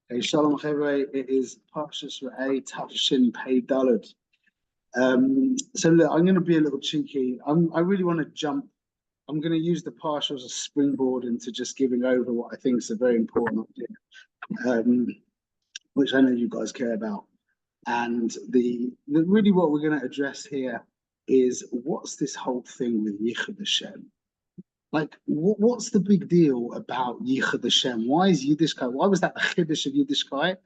Hey, Shalom Chevre, it is Parshas Re'eh Tafshin Pei Daled. So look, I'm going to be a little cheeky. I really want to jump. I'm going to use the Parsha as a springboard into just giving over what I think is a very important idea, which I know you guys care about. And the really what we're going to address here is what's this whole thing with Yichud Hashem? Like, what's the big deal about Yichud Hashem? Why is Yiddishkeit? Why was that the Chiddush of Yiddishkeit?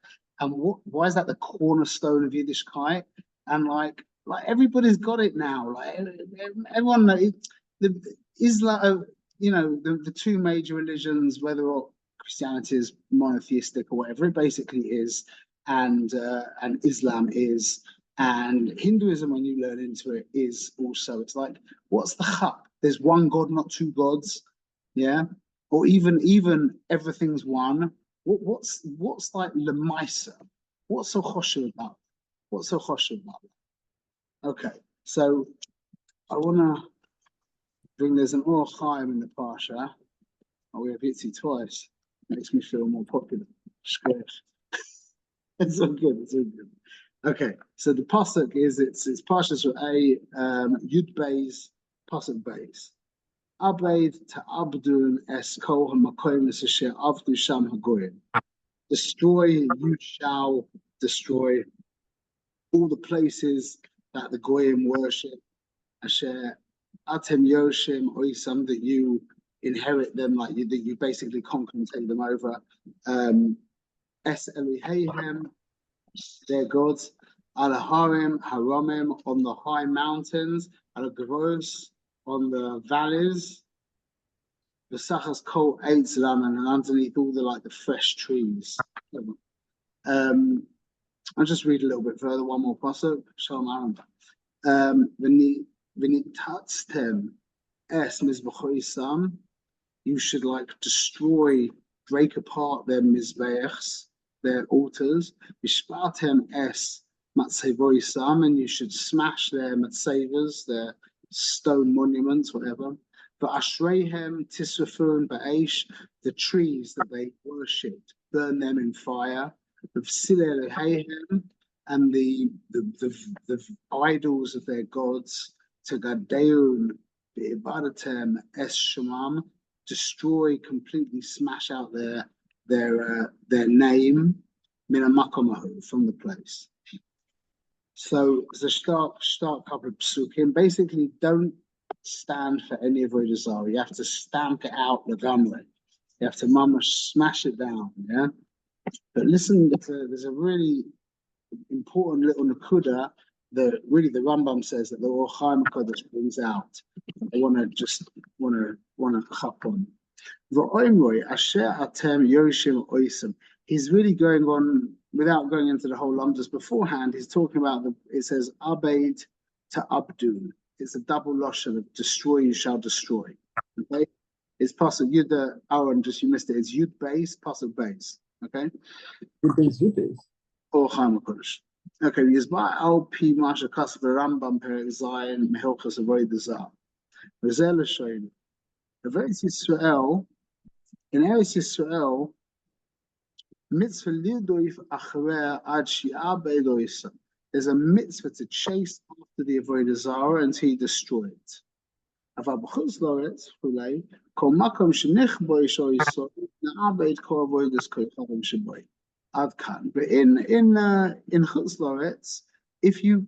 And why is that the cornerstone of Yiddishkeit? And like everybody's got it now. Like everyone knows the Islam. The two major religions, whether or Christianity is monotheistic or whatever it basically is, and Islam is, and Hinduism, when you learn into it, is also. It's like, what's the chap? There's one God, not two gods, yeah, or even everything's one. What's like Lemaisa? What's so choshev about? What's so choshev about that? Okay, so I wanna bring there's an Or Chaim in the Parsha. Oh, we have Yitzi twice. Makes me feel more popular. It's all good. It's all good. Okay, so the pasuk is it's Parshas Re'eh Yud Beis. Pasuk Beis. Abeid ta'abdun es kol hamakoim asher avdu sham hagoyim. Destroy, you shall destroy all the places that the goyim worship. Asher atem yoshim oisam, that you inherit them, like that you basically conquer and take them over. Es Eloheihem, their gods. Alaharim haramim, on the high mountains. Alagros, on the valleys, the Sachas Kol Eitz Laman, and underneath all the fresh trees. I'll just read a little bit further, one more pasuk. Shalom Aaron. V'nitatztem es mizbechoisam, you should destroy, break apart their mizbeachs, their altars. V'shpartem es matzevoisam, and you should smash their matzevas, their stone monuments, whatever. But Ashreihem Tisrafun Ba'esh, the trees that they worshipped, burn them in fire. And the idols of their gods, Tagadeun Be'ibadatem Es Shemam, destroy, completely smash out their name, Minamakomahu, from the place. So it's a start couple of psukim. Basically, don't stand for any of Avodah Zarah. You have to stamp it out legamre. You have to smash it down. Yeah. But listen, there's a really important little nakuda that really the Rambam says that the Or Chaim HaKadosh brings out. I want to hop on. Asher atem yoshim oisem. He's really going on, without going into the whole lumdus beforehand, he's talking about it says abeid to abdun. It's a double lashon of destroy, you shall destroy. Okay, it's pasuk Yud Aaron, just you missed it. It's Yud Beis, pasuk Beis. Okay, Yud Beis. Or Chaim HaKadosh. Okay, Yizba al pi masha kasv Rambam perek zayin mehilchas avodah zarah. V'zel l'shoyin. Eretz Yisrael, in Eretz Yisrael, mitzvah lidoif achrei ad shi'ah be'eloisa. There's a mitzvah to chase after the avodah zarah until you destroy it. Aval b'chutz la'aretz chulei kol makom shenichbo yisho yisrael na'abed kol avodas koychavim sheboi ad kan. But in chutz la'aretz, if you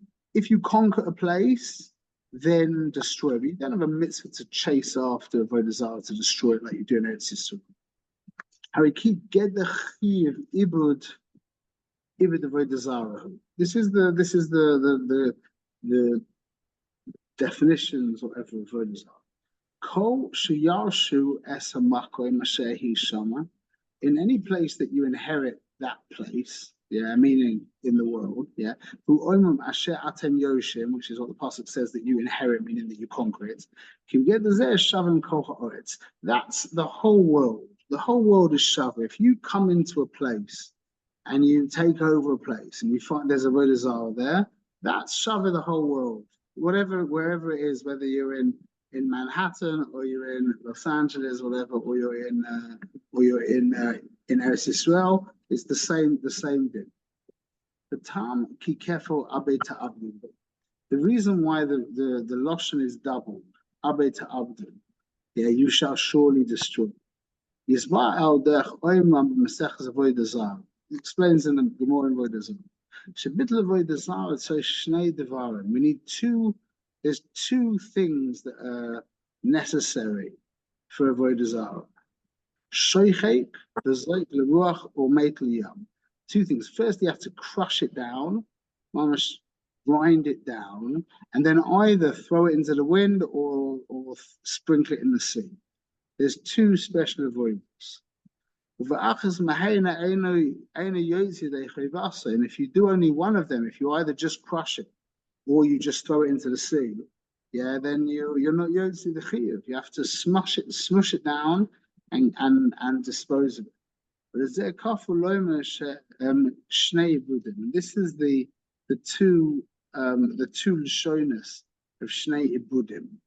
conquer a place, then destroy it. But you don't have a mitzvah to chase after avodah zarah to destroy it like you do in Eretz Yisrael. Hariki Gedachiv Ibud Avodah Zarah. This is the definitions, whatever, of Avodah Zarah. Kol Sheyarshu Es HaMakom Asher Hi Shama. In any place that you inherit that place, yeah, meaning in the world, yeah. Who Oimam Asher Atem Yoshim, which is what the pasuk says that you inherit, meaning that you conquer it. Can get the Zeh Shavim Kol Ha'oretz. That's the whole world. The whole world is shava. If you come into a place and you take over a place and you find there's a avodah zarah there, that's shava the whole world. Wherever it is, whether you're in Manhattan or you're in Los Angeles, whatever, or you're in Eretz Yisrael, It's the same thing. The term ki kefil abe ta'abdin. The reason why the lashon is doubled, abe ta'abdin, yeah, you shall surely destroy. Yisba al derech oimam b'mesechus avodah zarah. Explains in the Gemara in Avodah Zarah. Shebitl avodah zarah so shnei devarim. We need two. There's two things that are necessary for avodah zarah. Shoichek, the zoik leruach or meit liyam. Two things. First, you have to crush it down, mamash, grind it down, and then either throw it into the wind or sprinkle it in the sea. There's two special avoidance. And if you do only one of them, if you either just crush it or you just throw it into the sea, yeah, then you're not yotzi the chiyuv. You have to smush it down and dispose of it. But it's a kaful lomer shnei budim. And this is the two lashonos of shnei ibudim.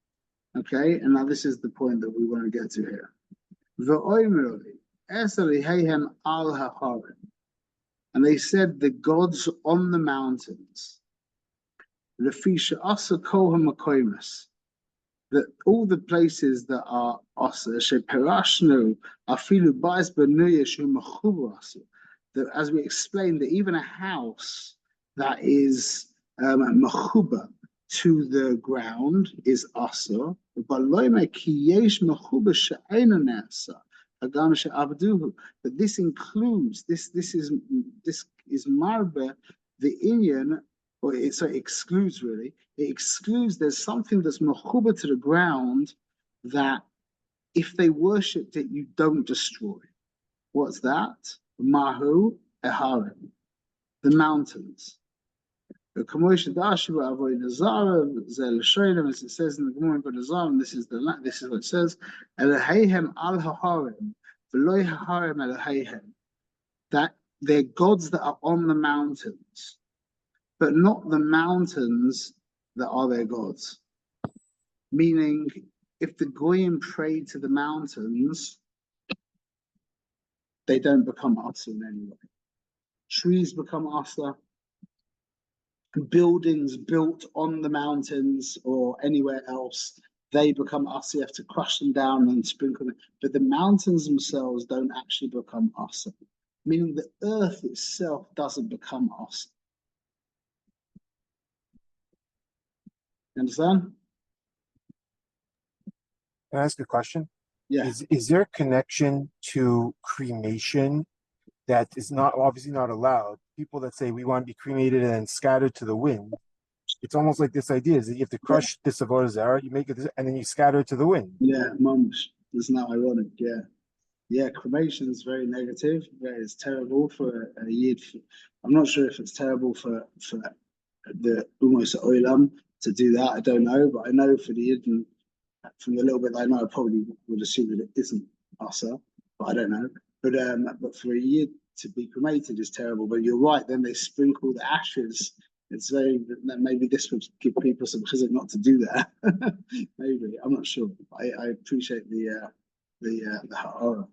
Okay, and now this is the point that we want to get to here. And they said the gods on the mountains. That all the places that are asa, that as we explained, that even a house that is mechuba to the ground is asa, but this includes this is marba the inyan, or it excludes really. It excludes there's something that's mechuba to the ground that if they worshipped it, you don't destroy. What's that? Mahu eharim, the mountains. The commotion as it says in the Gemara in Avodah Zarah, and this is what it says. Eloheihem al haharim, v'lo haharim Eloheihem. That they're gods that are on the mountains, but not the mountains that are their gods. Meaning, if the goyim pray to the mountains, they don't become asa in any way. Trees become asa. Buildings built on the mountains or anywhere else, they become asa. You have to crush them down and sprinkle them. But the mountains themselves don't actually become asa. Meaning the earth itself doesn't become asa. You understand? Can I ask a question? Yeah. Is there a connection to cremation that is not obviously not allowed? People that say we want to be cremated and then scattered to the wind. It's almost like this idea is that you have to crush this avodah zarah, you make it, and then you scatter it to the wind. Yeah, mumsh. Isn't that ironic? Yeah. Yeah, cremation is very negative. It's terrible for a yid. I'm not sure if it's terrible for the almost oilam to do that. I don't know, but I know for the yid, and from the little bit that I know, I probably would assume that it isn't asa, but I don't know. But for a yid to be cremated is terrible. But you're right. Then they sprinkle the ashes. It's maybe this would give people some chizuk not to do that. Maybe I'm not sure. I appreciate the ha'ara.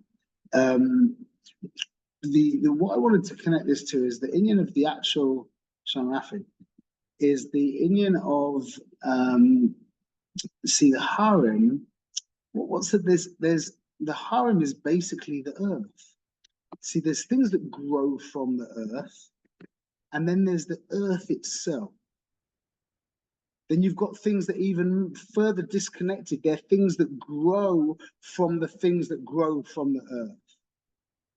What I wanted to connect this to is the inyan of the actual Shamafi is the inyan of see the harem. What's it? There's the harem is basically the earth. See, there's things that grow from the earth, and then there's the earth itself. Then you've got things that even further disconnected. They're things that grow from the things that grow from the earth.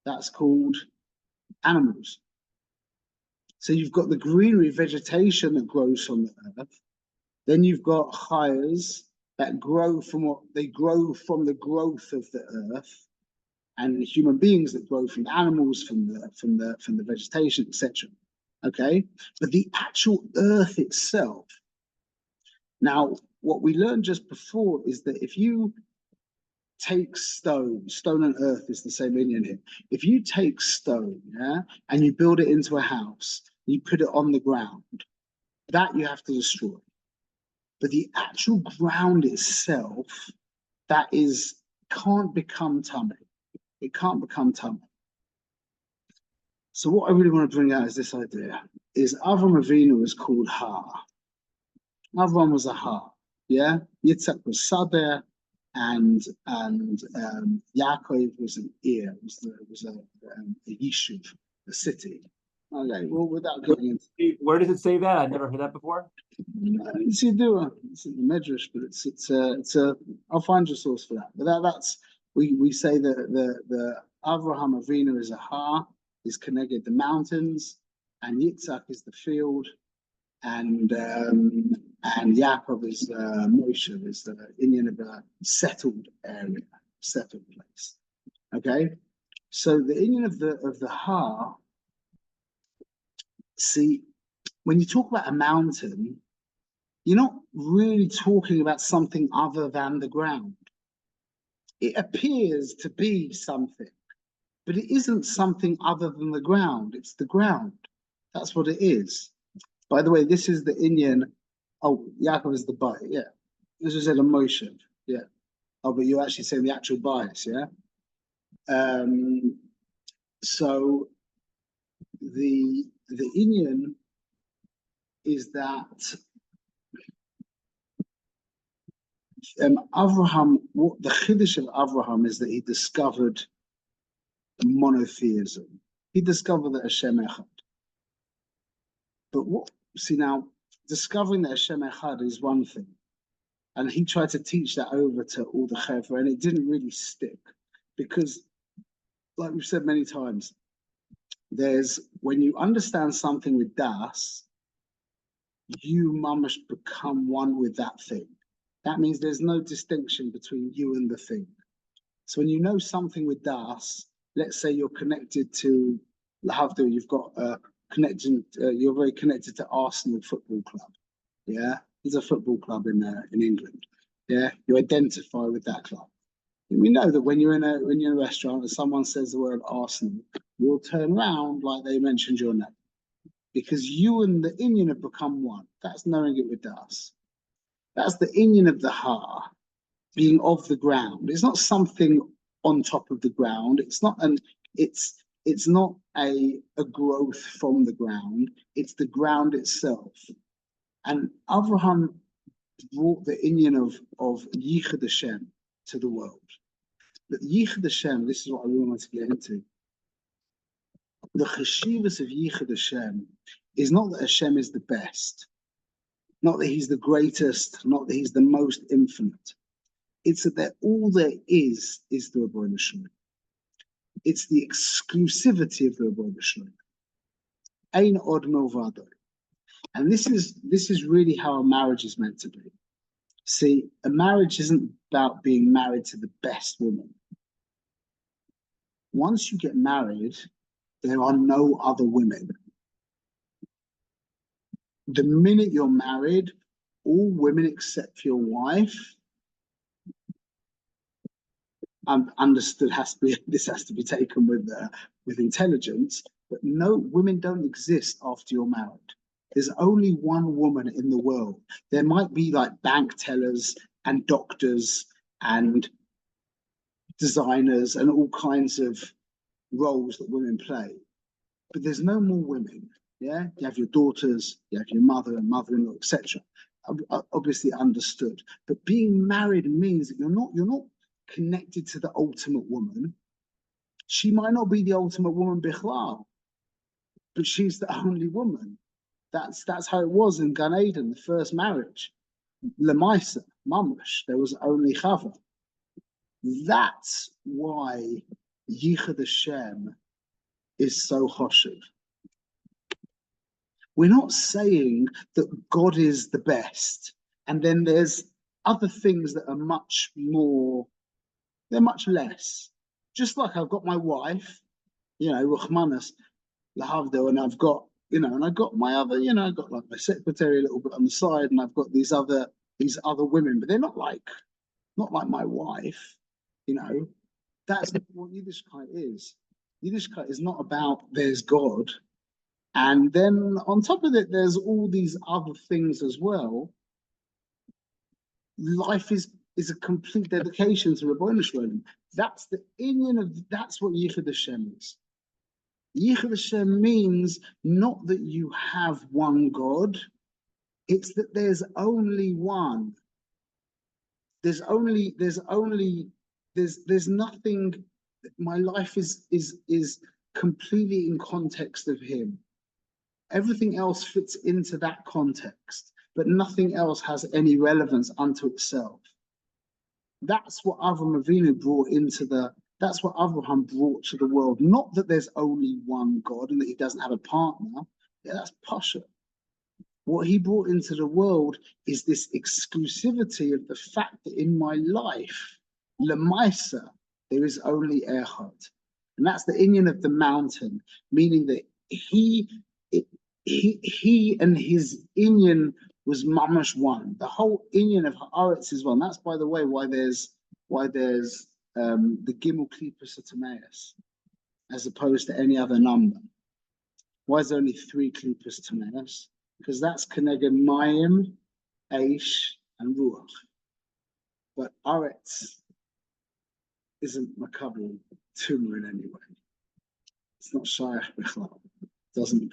That's called animals. So you've got the greenery vegetation that grows from the earth. Then you've got chayas that grow from the growth of the earth, and human beings that grow from animals, from the vegetation, etc. Okay, but the actual earth itself. Now, what we learned just before is that if you take stone and earth is the same inyan here. If you take stone, yeah, and you build it into a house, you put it on the ground, that you have to destroy. But the actual ground itself, can't become tummy. It can't become tummy. So what I really want to bring out is this idea: is Avram Avinu was called Ha. Avram was a Ha, yeah. Yitzhak was Saber, and Yaakov was an ear. A yishuv, a city. Okay, well, without getting into Where does it say that? I've never heard that before. it's Yidua, it's in the Medrash, but it's a. I'll find your source for that. But that's we say that the Avraham Avinu is a Ha, is connected the mountains, and Yitzhak is the field, and Yaakov is Moshe, is the Indian of a settled area, settled place. Okay, so the Indian of the Ha. See, when you talk about a mountain, you're not really talking about something other than the ground. It appears to be something, but it isn't something other than the ground. It's the ground. That's what it is. By the way, this is the Indian. Oh, Yaakov is the bias. Yeah. This is an emotion. Yeah. Oh, but you're actually saying the actual bias. Yeah. So the Indian is that Avraham, what the chiddush of Avraham is that he discovered monotheism. He discovered that Hashem Echad. But what, see now, discovering that Hashem Echad is one thing. And he tried to teach that over to all the Chevra, and it didn't really stick. Because, like we've said many times, when you understand something with Das, you must become one with that thing. That means there's no distinction between you and the thing. So when you know something with Das, let's say you're connected to Lahavdil, you've got you're very connected to Arsenal Football Club. Yeah, there's a football club in England. Yeah, you identify with that club. And we know that when you're in a restaurant and someone says the word Arsenal, you'll turn around like they mentioned your name. Because you and the Indian have become one. That's knowing it with Das. That's the Indian of the Ha, being of the ground. It's not something on top of the ground. It's not a growth from the ground. It's the ground itself. And Avraham brought the Indian of Yichud Hashem to the world. But Yichud Hashem, this is what I really want to get into. The cheshivas of Yichud Hashem is not that Hashem is the best, not that he's the greatest, not that he's the most infinite. It's that all there is the Rebbeinu Shalom. It's the exclusivity of the Rebbeinu Shalom. Ein od milvado. And this is really how a marriage is meant to be. See, a marriage isn't about being married to the best woman. Once you get married, there are no other women. The minute you're married, all women except your wife, understood this has to be taken with intelligence, but no, women don't exist after you're married. There's only one woman in the world. There might be like bank tellers and doctors and designers and all kinds of roles that women play, but there's no more women. Yeah, you have your daughters, you have your mother and mother-in-law, etc. Obviously understood, but being married means that you're not connected to the ultimate woman. She might not be the ultimate woman bichlal, but she's the only woman. That's how it was in Gan Eden, the first marriage. Lemaisa, mamash, there was only Chava. That's why Yichud Hashem is so choshev. We're not saying that God is the best, and then there's other things that are much more, they're much less. Just like I've got my wife, Ruchmanas, Lahavdil, and I've got, and I've got my other, I've got like my secretary a little bit on the side, and I've got these other women, but they're not like my wife, That's what Yiddishkeit is. Yiddishkeit is not about there's God, and then on top of it, there's all these other things as well. Life is a complete dedication to Rebbeinu Shalom. That's the Inyan of, that's what Yichud Hashem is. Yichud Hashem means not that you have one God, it's that there's only one. There's nothing. My life is completely in context of Him. Everything else fits into that context, but nothing else has any relevance unto itself. That's what Avraham Avinu brought into that's what Avraham brought to the world. Not that there's only one God and that he doesn't have a partner. Yeah, that's Pasha. What he brought into the world is this exclusivity of the fact that in my life, Lemaisa, there is only Echad. And that's the inyan of the mountain, meaning that he and his inyan was mamash one. The whole inyan of Haaretz is one. That's, by the way, why there's the Gimel Klipos Tameus as opposed to any other number. Why is there only 3 Klipos Tameus? Because that's Keneged Mayim, Aish, and Ruach. But Haaretz isn't Makabel tumor in any way. It's not Shaykh Bichlal. Doesn't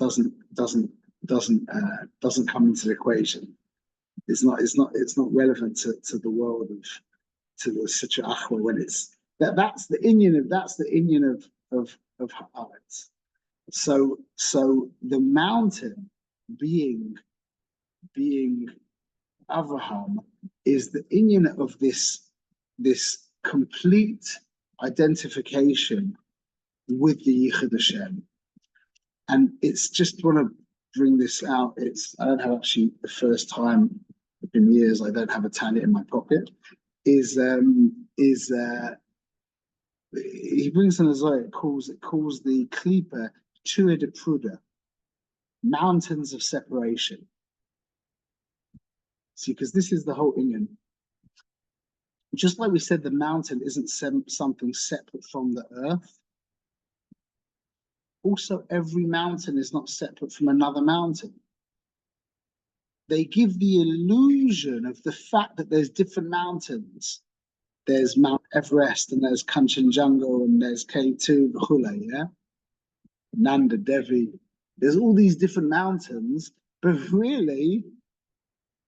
come into the equation. It's not relevant to the world to the Sitra Achwa when it's that's the inyan of Haaretz. So the mountain being Avraham is the inyan of this complete identification with the Yichud Hashem. And it's just want to bring this out. I don't have actually the first time in years I don't have a Tanya in my pocket. He brings an Azariah, it calls the Klipa Tua de Pruda, mountains of separation. See, because this is the whole inyan. Just like we said, the mountain isn't something separate from the earth. Also, every mountain is not separate from another mountain. They give the illusion of the fact that there's different mountains. There's Mount Everest, and there's Kanchenjunga, and there's K2, Bhule, yeah? Nanda Devi. There's all these different mountains, but really,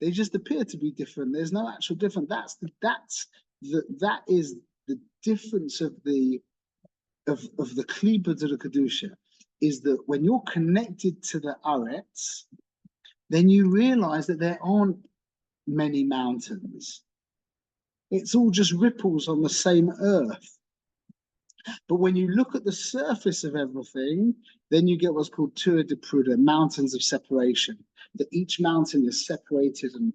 they just appear to be different. There's no actual difference. That is the difference of the Klipa to the Kedusha, is that when you're connected to the Haaretz, then you realize that there aren't many mountains. It's all just ripples on the same earth. But when you look at the surface of everything, then you get what's called Tua de Pruda, mountains of separation. That each mountain is separated and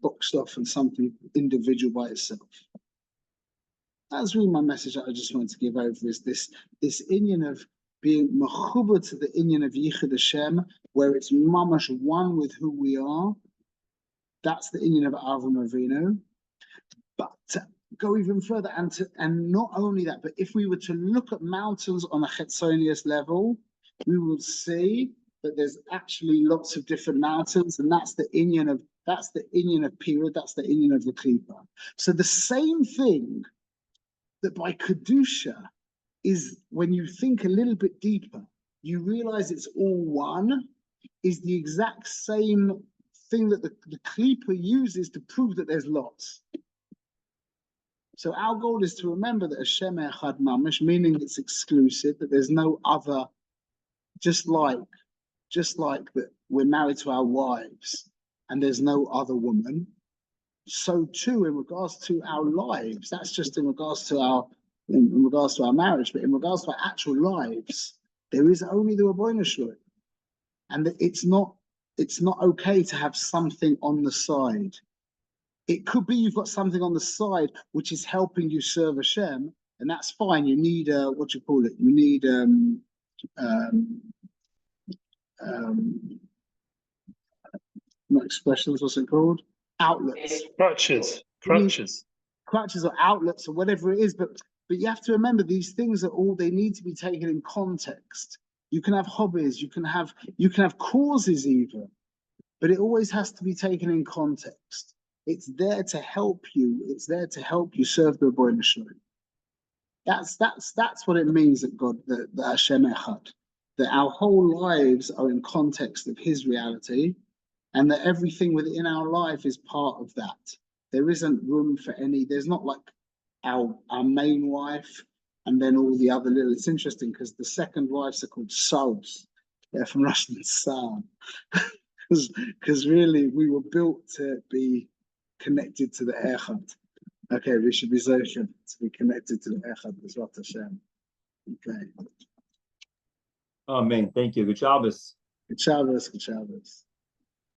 boxed off and something individual by itself. That's really my message that I just wanted to give over, is this inyan of being mechuba to the inyan of Yichud Hashem, where it's mamash one with who we are. That's the inyan of Avraham Avinu. But to go even further, and not only that, but if we were to look at mountains on a chetzonius level, we will see that there's actually lots of different mountains, and that's the inyan of period, that's the inyan of the Klipa. So the same thing that by Kedusha is, when you think a little bit deeper, you realize it's all one, is the exact same thing that the Klipa uses to prove that there's lots. So our goal is to remember that Hashem Echad Mamish, meaning it's exclusive, that there's no other, just like that we're married to our wives and there's no other woman. So too, in regards to our lives, that's just in regards to our marriage, but in regards to our actual lives, there is only the Ribbono Shel Olam. And it's not okay to have something on the side. It could be you've got something on the side which is helping you serve Hashem, and that's fine. You need You need not expressions, what's it called? Outlets. Crutches Crutches or outlets or whatever it is, but you have to remember, these things they need to be taken in context. You can have hobbies, you can have causes even, but it always has to be taken in context. It's there to help you. It's there to help you serve the Ribbono Shel Olam. That's what it means that Hashem Echad. that our whole lives are in context of his reality, and that everything within our life is part of that. There isn't room for any, there's not like our main wife and then all the other little, it's interesting because the second wives are called souls. They're from Russian Sam. Because really we were built to be connected to the Echad. Okay, we should be Zoshim to be connected to the Echad, B'ezrat Hashem. Okay. Oh, man, thank you. Good Shabbos. Good Shabbos, good Shabbos.